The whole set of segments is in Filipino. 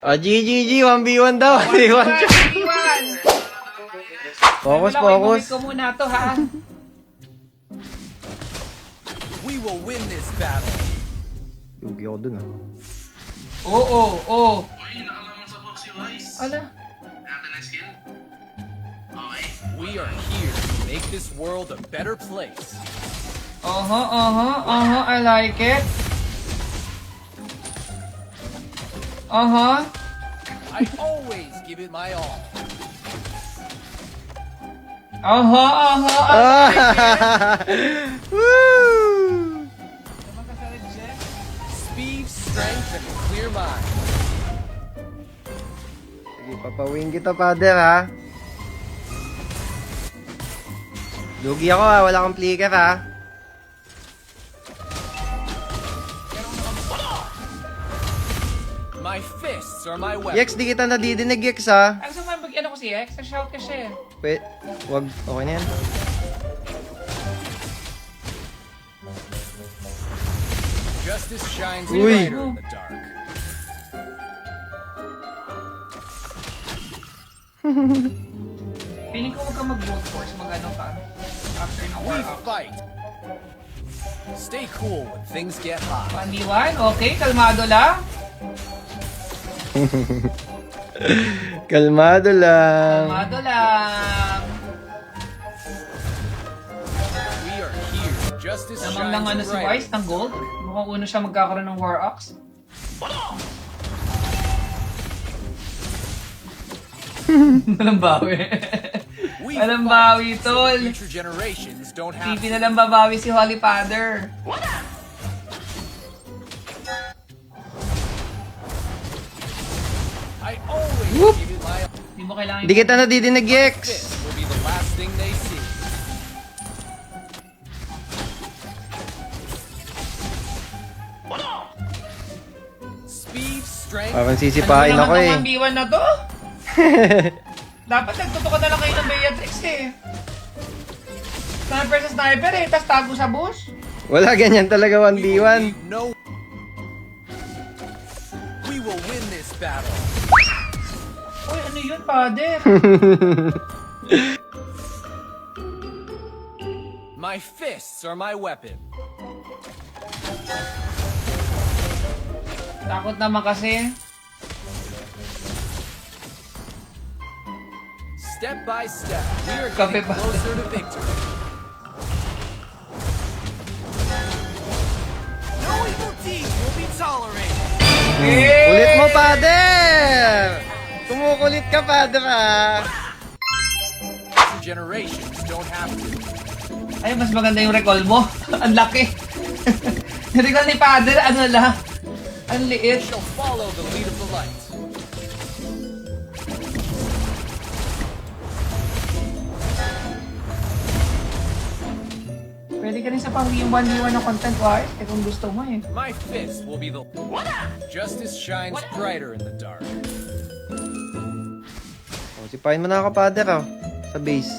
Oh, GGG, 1v1 daw. 1v1. Focus, focus. Ko muna to, ha? We will win this battle. Lugi ako dun, ah. Oo. Ala. We are here to make this world a better place. I like it. I always give it my all. Woo! Speed, strength, and a clear mind. Sige, papawin kita, father, ha? Lugi ako, ha? Wala akong flicker, ha? My fists are my weapon. Yex, di kita nadidinig, Yex, ha? Ang sama mag-ano ko si X, nag-shout ka siya. Wait, wag. Okay na yan. Justice shines Uy. brighter in the dark. Piling ko huwag ka mag-brute force, mag-ano ka. After na We war up. fight. Stay cool when things get hot. 1v1, okay, kalmado lang. Kalmado lang. Kalmado lang. We are here. Justice Namang lang ano shines si Wise brighter. ng gold. Mukhang uno siya magkakaroon ng War Ox. Walang bawi. We Walang fight bawi, so tol. future generations don't have Pipi to. na lang babawi si Holy Father. I always Whoop. give it my all. Hindi mo kailangan Di kita nadidinig, Yex. This will be the last thing they see. Speed, strength, Parang sisipain ako, eh. 1v1 na to? Dapat nagtuto ka na lang kayo ng Beatrix eh. Sniper sa sniper eh, tas tago sa bush. Wala ganyan talaga we will 1v1. leave no. We will win this battle. Uy, ano yun, father? My fists are my weapon. Takot naman kasi. Step by step, we are Kape getting pa. closer to victory. No evil deeds will be tolerated. Kulit mo, father! Kumukulit ka, father, ha? Future generations don't have to. Ay, mas maganda yung recall mo. Ang laki. Yung recall ni father, ano lang. Ang We liit. shall follow the lead of the light. Pwede ka rin sa pang 1v1 na content, wise. Eh kung gusto mo eh. My fist will be the. Justice shines brighter in the dark. Oh, sipain mo na ako, father, ha? Sa base.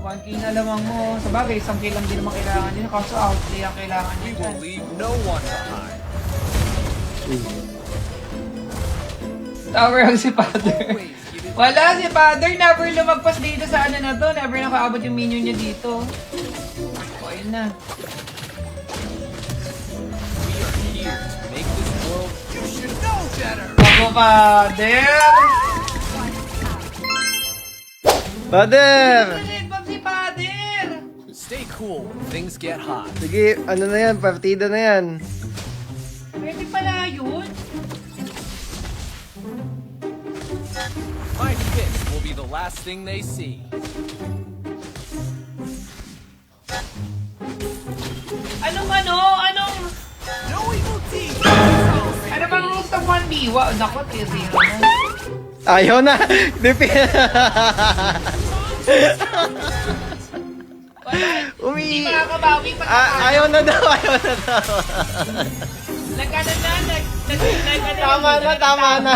1k na lamang mo. Sa bagay, isang kill lang din naman kailangan din. Kaso outplay ang kailangan We din. will leave no one behind. Tower ang si father. Always give it. Wala, si father never lumagpas dito sa ano na to. Never nakaabot yung minion niya dito. O, ayun na. We are here to make this world. You should know better. Ako, father! Father! Nalibag si father! Stay cool when things get hot. Sige, ano na yan? Partida na yan. Pwede pala yun. My fist will be the last thing they see. Anong... No evil deeds. Ano bang rules ng 1v1? Naku, 3-0 na. Ayaw na! Wala, hindi makakabawi pa. Ayaw na daw, ayaw na daw. Nagkano na, Tama na, tama na.